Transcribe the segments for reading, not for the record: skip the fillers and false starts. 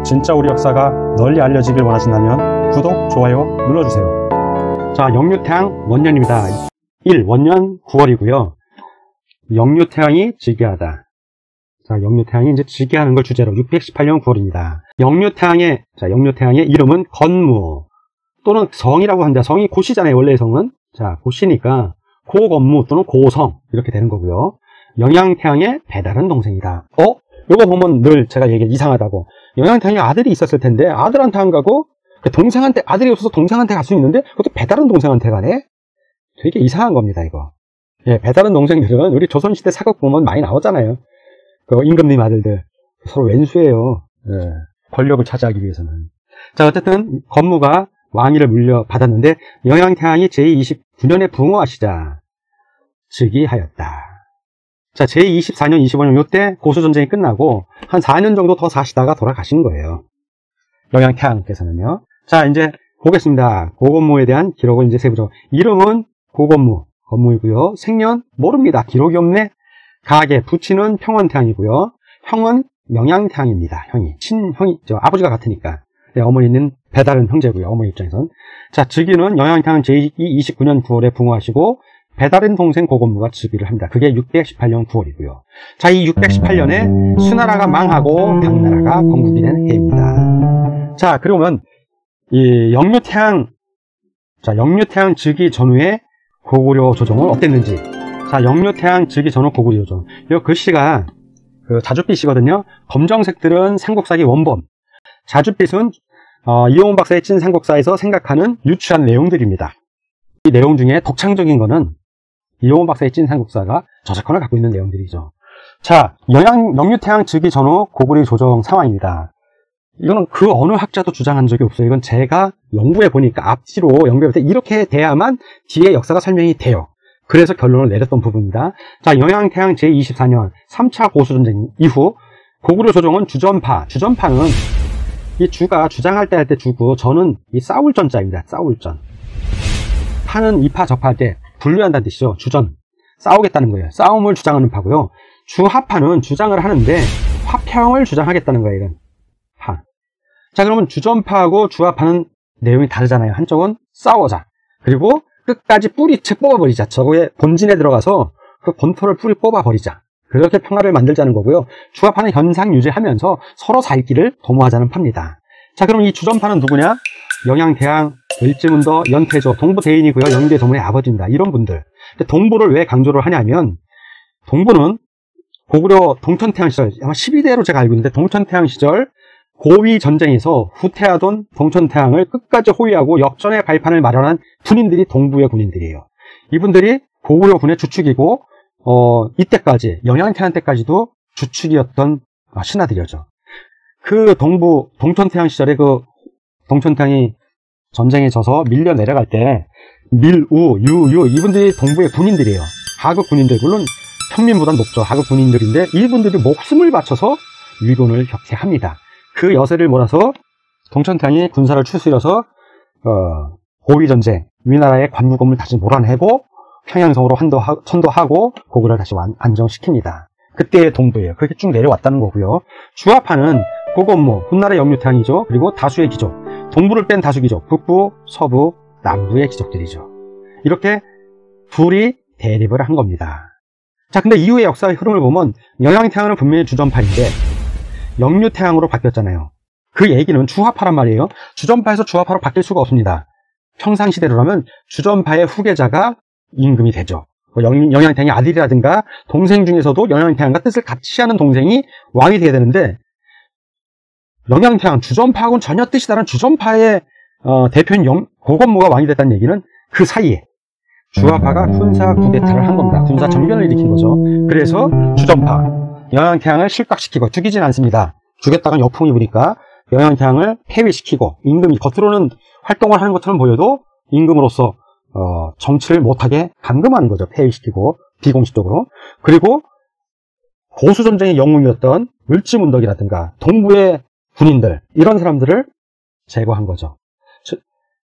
진짜 우리 역사가 널리 알려지길 원하신다면 구독, 좋아요 눌러주세요. 자, 영유태양 원년입니다. 1. 원년 9월이고요. 영유태양이 즉위하다. 자, 영유태양이 이제 즉위하는 걸 주제로 618년 9월입니다. 영유태양의 이름은 건무 또는 성이라고 합니다. 성이 고시잖아요. 원래의 성은. 자, 고시니까 고건무 또는 고성 이렇게 되는 거고요. 영양태양의 배다른 동생이다. 요거 보면 늘 제가 얘기 이상하다고. 영양태양이 아들이 있었을 텐데 아들한테 안 가고 동생한테, 아들이 없어서 동생한테 갈 수 있는데 그것도 배다른 동생한테 가네? 되게 이상한 겁니다, 이거. 예, 배다른 동생들은 우리 조선시대 사극 보면 많이 나오잖아요. 그 임금님 아들들. 서로 왼수예요. 예, 권력을 차지하기 위해서는. 자, 어쨌든 건무가 왕위를 물려받았는데 영양태양이 제29년에 붕어하시자 즉위하였다. 자, 제24년, 25년 요때 고수전쟁이 끝나고 한 4년 정도 더 사시다가 돌아가신 거예요. 영양태양께서는요. 자, 이제 보겠습니다. 고건무에 대한 기록을 이제 세부죠. 이름은 고건무, 건무이고요. 생년 모릅니다. 기록이 없네. 가계, 부친은 평원태양이고요. 형은 영양태양입니다. 친형이, 아버지가 같으니까. 네, 어머니는 배다른 형제고요. 어머니 입장에선. 자, 즉위는 영양태양 제29년 9월에 붕어하시고 배다른 동생 고건무가 즉위를 합니다. 그게 618년 9월이고요. 자, 이 618년에 수나라가 망하고 당나라가 건국이 된 해입니다. 자, 그러면 이 영유태양 즉위 전후에 고구려 조정은 어땠는지. 자, 영유태양 즉위 전후 고구려 조정. 이 글씨가 그 자줏빛이거든요. 검정색들은 삼국사기 원본. 자줏빛은 이용훈 박사의 찐 삼국사에서 생각하는 유추한 내용들입니다. 이 내용 중에 독창적인 거는 이용훈 박사의 찐 삼국사가 저작권을 갖고 있는 내용들이죠. 자, 영유태양 즉위 전후 고구려 조정 상황입니다. 이거는 그 어느 학자도 주장한 적이 없어요. 이건 제가 연구해 보니까 앞뒤로 연구해 볼 때 이렇게 돼야만 뒤에 역사가 설명이 돼요. 그래서 결론을 내렸던 부분입니다. 자, 영양태양 제24년 3차 고수전쟁 이후 고구려 조정은 주전파는 이 주가 주장할 때 할 때 주고 전은 이 싸울 전자입니다. 싸울 전. 파는 이파 저파할 때 분류한다는 뜻이죠. 주전. 싸우겠다는 거예요. 싸움을 주장하는 파고요. 주하파는 주장을 하는데 화평을 주장하겠다는 거예요. 이건 파. 자, 그러면 주전파하고 주하파는 내용이 다르잖아요. 한쪽은 싸우자. 그리고 끝까지 뿌리채 뽑아버리자. 저거의 본진에 들어가서 그 본토를 뿌리 뽑아버리자. 그렇게 평화를 만들자는 거고요. 주하파는 현상 유지하면서 서로 살 길을 도모하자는 파입니다. 자, 그럼 이 주전파는 누구냐? 영양태양, 을지문더, 연태조, 동부대인이고요. 영대조문의 아버지입니다. 이런 분들. 동부를 왜 강조를 하냐면 동부는 고구려 동천태양 시절, 아마 12대로 제가 알고 있는데 동천태양 시절 고위 전쟁에서 후퇴하던 동천태양을 끝까지 호위하고 역전의 발판을 마련한 군인들이 동부의 군인들이에요. 이분들이 고구려 군의 주축이고 이때까지 영양태양 때까지도 주축이었던 신하들이었죠. 그 동천태양 시절에 그 동천태양이 전쟁에 져서 밀려 내려갈 때 밀우, 유 이분들이 동부의 군인들이에요. 하급 군인들, 물론 평민보다는 높죠. 하급 군인들인데 이분들이 목숨을 바쳐서 일본을 격퇴합니다. 그 여세를 몰아서 동천태양이 군사를 추스려서 고위전쟁, 위나라의 관무검을 다시 몰아내고 평양성으로 천도하고 고구려를 다시 안정시킵니다. 그때의 동부예요. 그렇게 쭉 내려왔다는 거고요. 주하파는 고건무, 훗날의 영유태양이죠. 그리고 다수의 귀족, 동부를 뺀 다수 귀족, 북부, 서부, 남부의 귀족들이죠. 이렇게 둘이 대립을 한 겁니다. 자, 근데 이후의 역사의 흐름을 보면 영양태양은 분명히 주전파인데 영유태양으로 바뀌었잖아요. 그 얘기는 주하파란 말이에요. 주전파에서 주하파로 바뀔 수가 없습니다. 평상시대로라면 주전파의 후계자가 임금이 되죠. 영양태양의 아들이라든가 동생 중에서도 영양태양과 뜻을 같이 하는 동생이 왕이 돼야 되는데 영양태양, 주전파하고는 전혀 뜻이 다른 주전파의 대표인 고건무가 왕이 됐다는 얘기는 그 사이에 주하파가 군사 쿠데타를 한 겁니다. 군사 정변을 일으킨 거죠. 그래서 주전파, 영양태양을 실각시키고 죽이진 않습니다. 죽였다가 역풍이 부니까 영양태양을 폐위시키고 임금이 겉으로는 활동을 하는 것처럼 보여도 임금으로서 정치를 못하게 감금하는 거죠. 폐위시키고 비공식적으로. 그리고 고수전쟁의 영웅이었던 을지문덕이라든가 동부의 군인들, 이런 사람들을 제거한 거죠.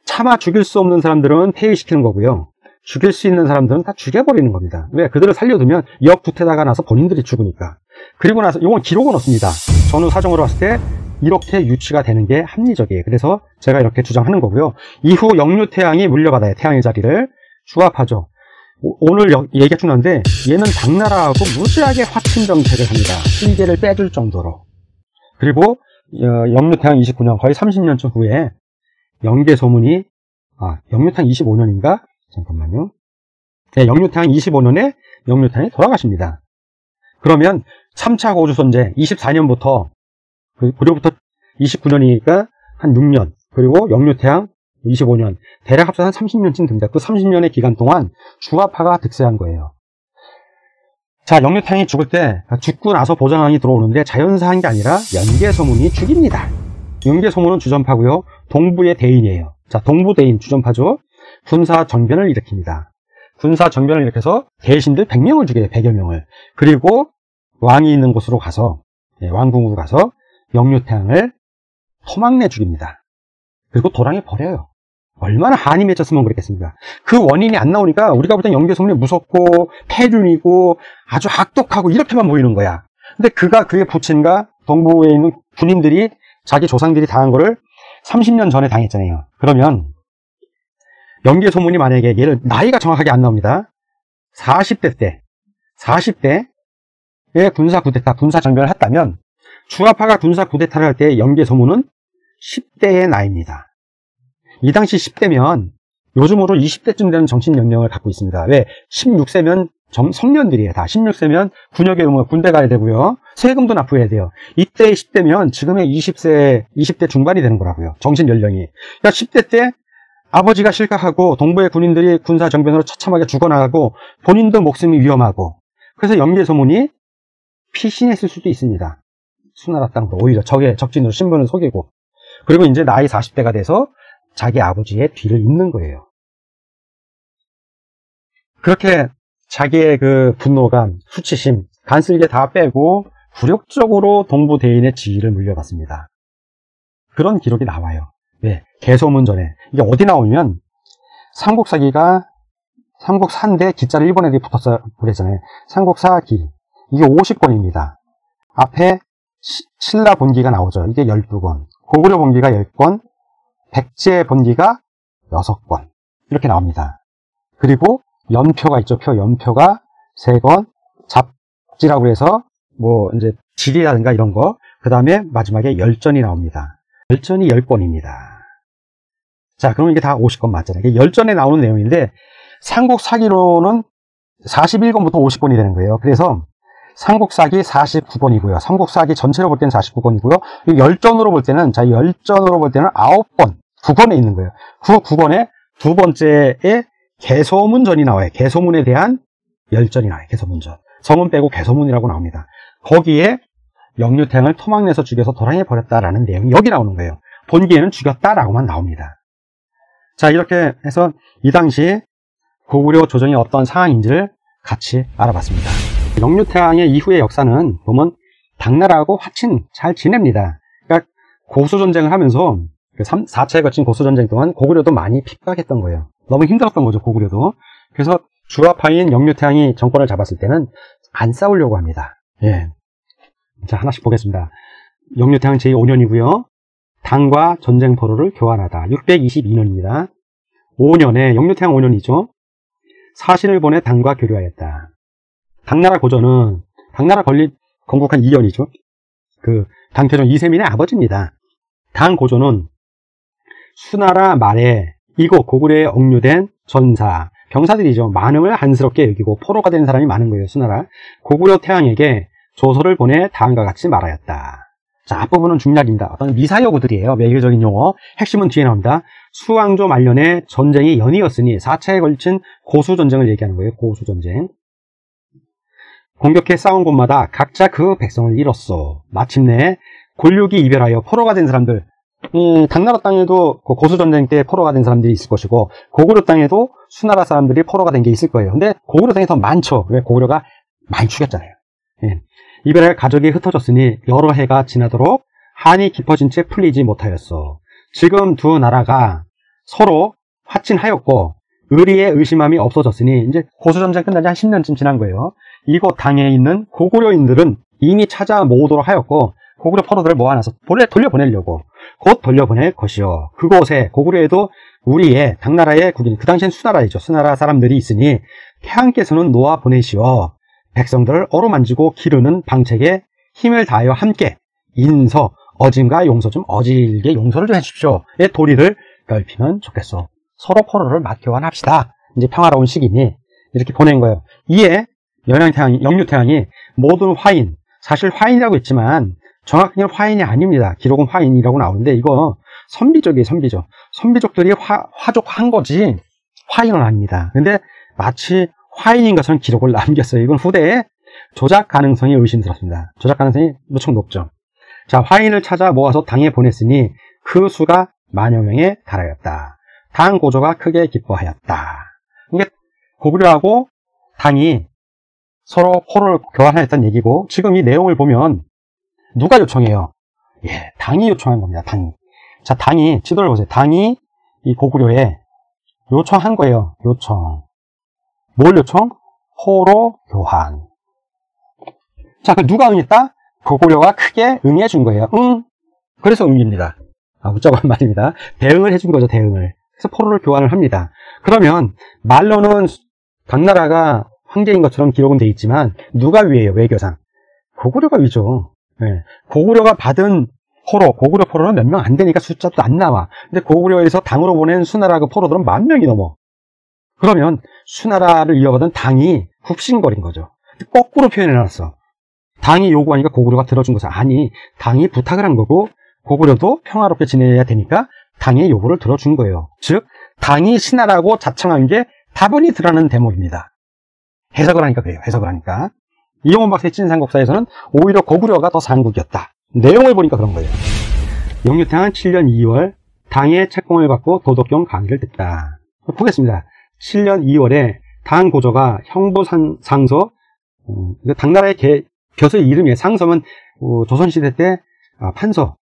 차마 죽일 수 없는 사람들은 폐위시키는 거고요. 죽일 수 있는 사람들은 다 죽여버리는 겁니다. 왜? 그들을 살려두면 역부태다가 나서 본인들이 죽으니까. 그리고 나서 이건 기록은 없습니다. 전후 사정으로 봤을 때 이렇게 유치가 되는 게 합리적이에요. 그래서 제가 이렇게 주장하는 거고요. 이후 영유태양이 물려받아요. 태양의 자리를 주합하죠. 오늘 얘기가 중요한데 얘는 당나라하고 무지하게 화친 정책을 합니다. 실계를 빼줄 정도로. 그리고 영유태양 29년 거의 30년쯤 후에 영계소문이 영유태양 25년인가? 잠깐만요. 네, 영유태양 25년에 영유태양이 돌아가십니다. 그러면 3차 고조선제 24년부터 그리고부터 29년이니까 한 6년, 그리고 영유태양 25년, 대략 합쳐서 한 30년쯤 됩니다. 그 30년의 기간 동안 주화파가 득세한 거예요. 자, 영유태양이 죽을 때, 죽고 나서 보장왕이 들어오는데 자연사한 게 아니라 연계소문이 죽입니다. 연계소문은 주전파고요. 동부의 대인이에요. 자, 동부 대인 주전파죠. 군사 정변을 일으킵니다. 군사 정변을 일으켜서 대신들 100명을 죽여요. 100여 명을. 그리고 왕이 있는 곳으로 가서, 왕궁으로 가서 영유태양을 토막내 죽입니다. 그리고 도랑에 버려요. 얼마나 한이 맺혔으면 그랬겠습니까? 그 원인이 안 나오니까 우리가 볼 땐 영계소문이 무섭고 폐륜이고 아주 악독하고 이렇게만 보이는 거야. 근데 그의 부친과 동부에 있는 군인들이 자기 조상들이 당한 거를 30년 전에 당했잖아요. 그러면 영계소문이 만약에 얘를 나이가 정확하게 안 나옵니다. 40대에 군사 쿠데타, 군사 정변을 했다면 주화파가 군사 쿠데타를 할 때 영계소문은 10대의 나이입니다. 이 당시 10대면 요즘으로 20대쯤 되는 정신 연령을 갖고 있습니다. 왜? 16세면 성년들이에요. 다 16세면 군역에 오면 군대 가야 되고요. 세금도 납부해야 돼요. 이때 10대면 지금의 20대 중반이 되는 거라고요. 정신 연령이. 그러니까 10대 때 아버지가 실각하고 동부의 군인들이 군사 정변으로 처참하게 죽어나가고 본인도 목숨이 위험하고, 그래서 영계소문이 피신했을 수도 있습니다. 수나라 땅도 오히려 적진으로 신분을 속이고, 그리고 이제 나이 40대가 돼서 자기 아버지의 뒤를 잇는 거예요. 그렇게 자기의 그 분노감, 수치심, 간슬게 다 빼고 굴욕적으로 동부 대인의 지위를 물려받습니다. 그런 기록이 나와요. 왜? 개소문전에. 이게 어디 나오면 삼국사인데 기자를 일본 애들이 붙었어 그랬잖아요. 삼국사기. 이게 50권입니다. 앞에 신라 본기가 나오죠. 이게 12권. 고구려 본기가 10권. 백제 본기가 6권. 이렇게 나옵니다. 그리고 연표가 있죠. 연표가 3권. 잡지라고 해서 뭐 이제 지리라든가 이런 거. 그 다음에 마지막에 열전이 나옵니다. 열전이 10권입니다. 자, 그럼 이게 다 50권 맞잖아요. 이게 열전에 나오는 내용인데 삼국사기로는 41권부터 50권이 되는 거예요. 그래서 삼국사기 49권이고요. 삼국사기 전체로 볼 때는 49권이고요. 열전으로 볼 때는 9권, 9권에 있는 거예요. 그 9권에 두 번째에 개소문전이 나와요. 개소문에 대한 열전이 나와요. 개소문전. 성문 빼고 개소문이라고 나옵니다. 거기에 영유태양을 토막내서 죽여서 도랑에 버렸다라는 내용이 여기 나오는 거예요. 본기에는 죽였다라고만 나옵니다. 자, 이렇게 해서 이 당시 고구려 조정이 어떤 상황인지를 같이 알아봤습니다. 영유태양의 이후의 역사는 보면 당나라하고 화친 잘 지냅니다. 그러니까 고수전쟁을 하면서 4차에 거친 고수전쟁 동안 고구려도 많이 핍박했던 거예요. 너무 힘들었던 거죠, 고구려도. 그래서 주화파인 영유태양이 정권을 잡았을 때는 안 싸우려고 합니다. 예. 자, 하나씩 보겠습니다. 영유태양 제5년이고요. 당과 전쟁 포로를 교환하다. 622년입니다. 5년에, 영유태양 5년이죠. 사신을 보내 당과 교류하였다. 당나라 고전은, 당나라 건국한 2년이죠. 당태종 이세민의 아버지입니다. 당 고조는 수나라 말에 이곳 고구려에 억류된 전사, 병사들이죠. 많음을 한스럽게 여기고 포로가 된 사람이 많은 거예요. 수나라. 고구려 태양에게 조서를 보내 다음과 같이 말하였다. 자, 앞부분은 중략입니다. 어떤 미사여구들이에요. 외교적인 용어. 핵심은 뒤에 나옵니다. 수왕조 말년에 전쟁이 연이었으니 4차에 걸친 고수전쟁을 얘기하는 거예요. 고수전쟁. 공격해 싸운 곳마다 각자 그 백성을 잃었어. 마침내 골육이 이별하여 포로가 된 사람들, 당나라 땅에도 고수전쟁 때 포로가 된 사람들이 있을 것이고 고구려 땅에도 수나라 사람들이 포로가 된 게 있을 거예요. 근데 고구려 땅이 더 많죠. 왜? 고구려가 많이 죽였잖아요. 예. 이별할 가족이 흩어졌으니 여러 해가 지나도록 한이 깊어진 채 풀리지 못하였어. 지금 두 나라가 서로 화친하였고 의리에 의심함이 없어졌으니 이제 고수전쟁 끝난 지 한 10년쯤 지난 거예요. 이곳 당에 있는 고구려인들은 이미 찾아 모으도록 하였고 고구려 포로들을 모아놔서 돌려보내려고 곧 돌려보낼 것이요. 그곳에 고구려에도 우리의 당나라의 국인, 그 당시엔 수나라이죠. 수나라 사람들이 있으니 태왕께서는 놓아 보내시어 백성들을 어루만지고 기르는 방책에 힘을 다하여 함께 인서 어짐과 용서 좀 어질게 용서를 좀 해주십시오의 도리를 넓히면 좋겠소. 서로 포로를 맞교환합시다. 이제 평화로운 시기니 이렇게 보낸 거예요. 이에 영유태왕이 모든 화인, 사실 화인이라고 했지만 정확하게는 화인이 아닙니다. 기록은 화인이라고 나오는데 이거 선비족이에요. 선비족. 선비족들이 화족한 거지 화인은 아닙니다. 근데 마치 화인인 것처럼 기록을 남겼어요. 이건 후대에 조작 가능성이 의심스럽습니다. 조작 가능성이 무척 높죠. 자, 화인을 찾아 모아서 당에 보냈으니 그 수가 만여 명에 달하였다. 당 고조가 크게 기뻐하였다. 이게 고구려하고 당이 서로 포로를 교환하였다는 얘기고, 지금 이 내용을 보면 누가 요청해요? 예, 당이 요청한 겁니다. 당이. 자, 당이, 지도를 보세요. 당이 이 고구려에 요청한 거예요. 요청. 뭘 요청? 포로 교환. 자, 그 누가 응했다? 고구려가 크게 응해 준 거예요. 응. 그래서 응입니다. 웃자고 한 말입니다. 대응을 해준 거죠, 대응을. 그래서 포로를 교환을 합니다. 그러면 말로는 당나라가 황제인 것처럼 기록은 돼 있지만 누가 위에요, 외교상? 고구려가 위죠. 네. 고구려가 받은 포로, 고구려 포로는 몇 명 안 되니까 숫자도 안 나와. 근데 고구려에서 당으로 보낸 수나라 그 포로들은 10,000명이 넘어. 그러면 수나라를 이어받은 당이 굽신거린 거죠. 거꾸로 표현해놨어. 당이 요구하니까 고구려가 들어준 것은 아니, 당이 부탁을 한 거고 고구려도 평화롭게 지내야 되니까 당의 요구를 들어준 거예요. 즉 당이 신하라고 자청한 게 다분히 드러나는 대목입니다. 해석을 하니까 그래요. 해석을 하니까. 이용원 박사의 찐삼국사에서는 오히려 고구려가 더 상국이었다. 내용을 보니까 그런 거예요. 영유태왕은 7년 2월 당의 채공을 받고 도덕경 강의를 듣다. 보겠습니다. 7년 2월에 당 고조가 형부상서, 당나라의 벼슬 이름이에요. 상서면 조선시대 때 판서,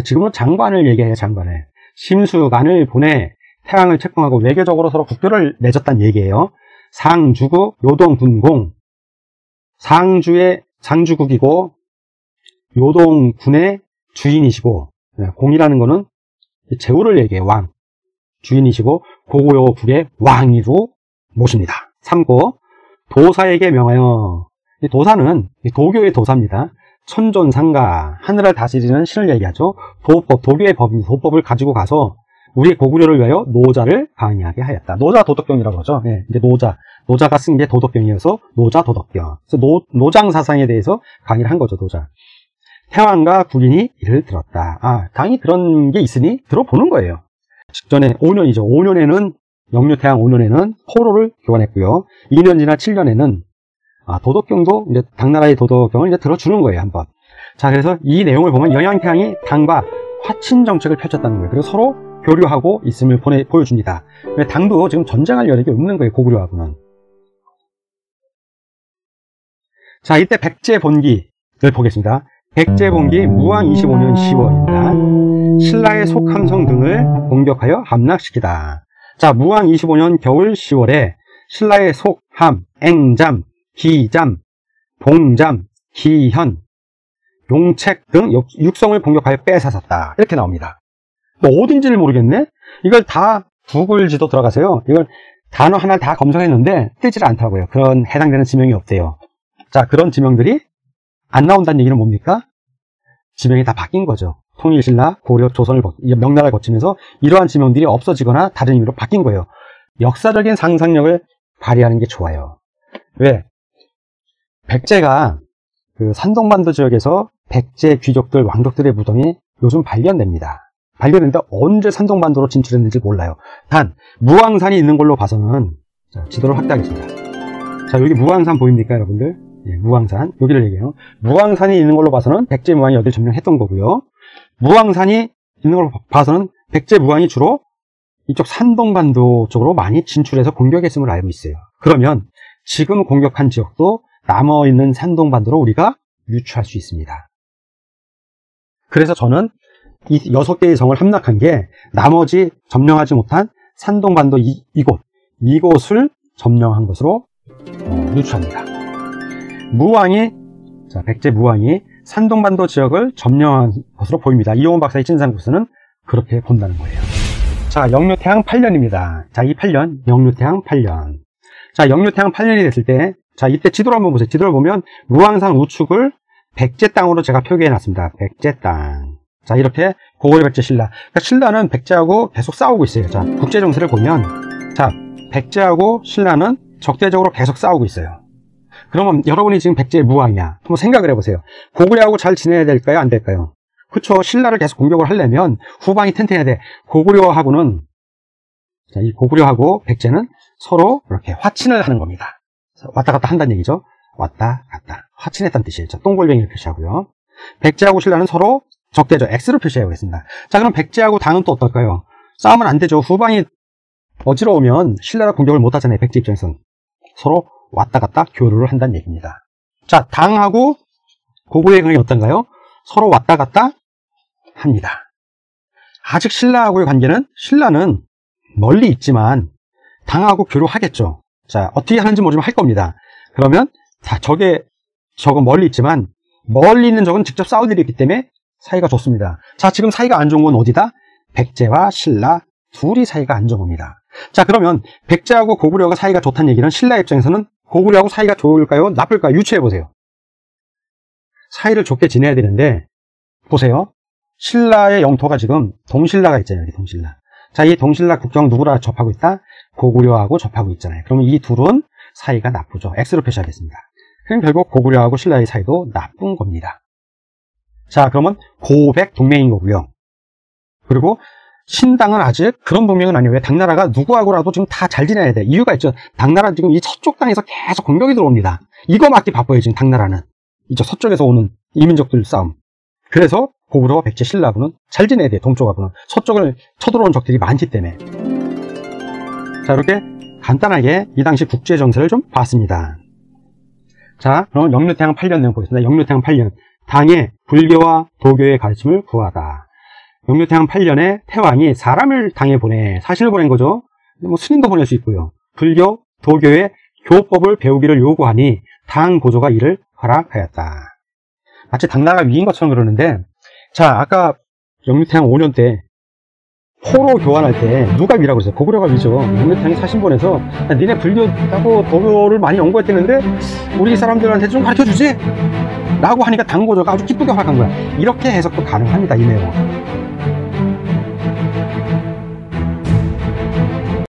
지금은 장관을 얘기해요. 장관을. 심수관을 보내 태왕을 채공하고 외교적으로 서로 국교를 맺었다는 얘기예요. 상주국 요동군공, 상주국이고 요동군의 주인이시고, 공이라는 거는 제후를 얘기해요. 왕. 주인이시고 고구려국의 왕위로 모십니다. 3고 도사에게 명하여, 도사는 도교의 도사입니다. 천존상가, 하늘을 다스리는 신을 얘기하죠. 도법, 도교의 법인, 도법을 가지고 가서 우리 고구려를 위하여 노자를 강의하게 하였다. 노자 도덕경이라고 하죠. 네, 이제 노자가 쓴 게 도덕경이어서 노자 도덕경. 그래서 노장 사상에 대해서 강의를 한 거죠. 노자. 태왕과 국인이 이를 들었다. 당이 그런 게 있으니 들어보는 거예요. 직전에 5년이죠. 5년에는 영유태왕 5년에는 포로를 교환했고요. 2년 지나 7년에는 도덕경도 이제 당나라의 도덕경을 이제 들어주는 거예요, 한번. 자, 그래서 이 내용을 보면 영유태왕이 당과 화친 정책을 펼쳤다는 거예요. 그래서 서로 교류하고 있음을 보여줍니다. 당도 지금 전쟁할 여력이 없는 거예요, 고구려하고는. 자, 이때 백제본기를 보겠습니다. 백제본기 무왕 25년 10월입니다. 신라의 속함성 등을 공격하여 함락시키다. 자, 무왕 25년 겨울 10월에 신라의 속함, 앵잠, 기잠, 봉잠, 기현, 용책 등 육성을 공격하여 빼앗았다. 이렇게 나옵니다. 어딘지를 모르겠네? 이걸 다 구글 지도 들어가세요. 이걸 단어 하나 다 검색했는데 뜨질 않더라고요. 그런 해당되는 지명이 없대요. 자, 그런 지명들이 안 나온다는 얘기는 뭡니까? 지명이 다 바뀐 거죠. 통일신라, 고려, 조선을 명나라를 거치면서 이러한 지명들이 없어지거나 다른 의미로 바뀐 거예요. 역사적인 상상력을 발휘하는 게 좋아요. 왜? 백제가 그 산동반도 지역에서 백제 귀족들, 왕족들의 무덤이 요즘 발견됩니다. 발견했는데 언제 산동반도로 진출했는지 몰라요. 단 무왕산이 있는 걸로 봐서는, 자, 지도를 확대하겠습니다. 자, 여기 무왕산 보입니까, 여러분들? 예, 무왕산, 여기를 얘기해요. 무왕산이 있는 걸로 봐서는 백제 무왕이 여기를 점령했던 거고요. 무왕산이 있는 걸로 봐서는 백제 무왕이 주로 이쪽 산동반도 쪽으로 많이 진출해서 공격했음을 알고 있어요. 그러면 지금 공격한 지역도 남아있는 산동반도로 우리가 유추할 수 있습니다. 그래서 저는 이 6개의 성을 함락한 게 나머지 점령하지 못한 산동반도 이곳을 점령한 것으로 유추합니다. 무왕이 자, 백제무왕이 산동반도 지역을 점령한 것으로 보입니다. 이용원 박사의 진상구서는 그렇게 본다는 거예요. 자, 영유태양 8년입니다. 자, 이 8년, 영유태양 8년. 자, 영유태양 8년이 됐을 때, 자, 이때 지도를 한번 보세요. 지도를 보면 무왕산 우측을 백제 땅으로 제가 표기해 놨습니다. 백제 땅. 자, 이렇게 고구려 백제 신라. 그러니까 신라는 백제하고 계속 싸우고 있어요. 자, 국제 정세를 보면, 자, 백제하고 신라는 적대적으로 계속 싸우고 있어요. 그러면 여러분이 지금 백제의 무왕이야. 한번 생각을 해보세요. 고구려하고 잘 지내야 될까요? 안 될까요? 그쵸. 신라를 계속 공격을 하려면 후방이 튼튼해야 돼. 고구려하고는, 자, 이 고구려하고 백제는 서로 이렇게 화친을 하는 겁니다. 왔다 갔다 한다는 얘기죠. 왔다 갔다. 화친했다는 뜻이에요. 자, 동골뱅이를 표시하고요. 백제하고 신라는 서로 적대죠. X로 표시해보겠습니다. 자, 그럼 백제하고 당은 또 어떨까요? 싸우면 안 되죠. 후방이 어지러우면 신라를 공격을 못 하잖아요. 백제 입장에서는. 서로 왔다 갔다 교류를 한다는 얘기입니다. 자, 당하고 고구려의 관계는 어떤가요? 서로 왔다 갔다 합니다. 아직 신라하고의 관계는, 신라는 멀리 있지만 당하고 교류하겠죠. 자, 어떻게 하는지 모르지만 할 겁니다. 그러면, 자, 저건 멀리 있지만 멀리 있는 적은 직접 싸울 일이 있기 때문에 사이가 좋습니다. 자, 지금 사이가 안 좋은 건 어디다? 백제와 신라 둘이 사이가 안 좋은 겁니다. 자, 그러면 백제하고 고구려가 사이가 좋다는 얘기는 신라 입장에서는 고구려하고 사이가 좋을까요? 나쁠까요? 유추해보세요. 사이를 좋게 지내야 되는데, 보세요. 신라의 영토가 지금 동신라가 있잖아요. 여기 동신라. 자, 이 동신라 국경 누구랑 접하고 있다? 고구려하고 접하고 있잖아요. 그러면 이 둘은 사이가 나쁘죠. X로 표시하겠습니다. 그럼 결국 고구려하고 신라의 사이도 나쁜 겁니다. 자, 그러면 고백 동맹인 거고요. 그리고 신당은 아직 그런 동맹은 아니에요. 왜? 당나라가 누구하고라도 지금 다 잘 지내야 돼. 이유가 있죠. 당나라 지금 이 서쪽 땅에서 계속 공격이 들어옵니다. 이거 막기 바빠요. 지금 당나라는. 이쪽 서쪽에서 오는 이민족들 싸움. 그래서 고구려와 백제 신라하고는 잘 지내야 돼요. 동쪽하고는. 서쪽을 쳐들어오는 적들이 많기 때문에. 자, 이렇게 간단하게 이 당시 국제 정세를 좀 봤습니다. 자, 그럼 영유태양 8년 내용 보겠습니다. 영유태양 8년. 당의 불교와 도교의 가르침을 구하다. 영유태양 8년에 태왕이 사람을 당에 보내, 사신을 보낸 거죠. 뭐 스님도 보낼 수 있고요. 불교, 도교의 교법을 배우기를 요구하니 당 고조가 이를 허락하였다. 마치 당나라가 위인 것처럼 그러는데, 자, 아까 영유태양 5년 때 호로 교환할 때 누가 위라고 그랬어요? 고구려가 위죠. 영유태양이 사신 보내서 니네 불교하고 도교를 많이 연구했다는데 우리 사람들한테 좀 가르쳐주지? 라고 하니까 당고조가 아주 기쁘게 허락한 거야. 이렇게 해석도 가능합니다. 이 내용.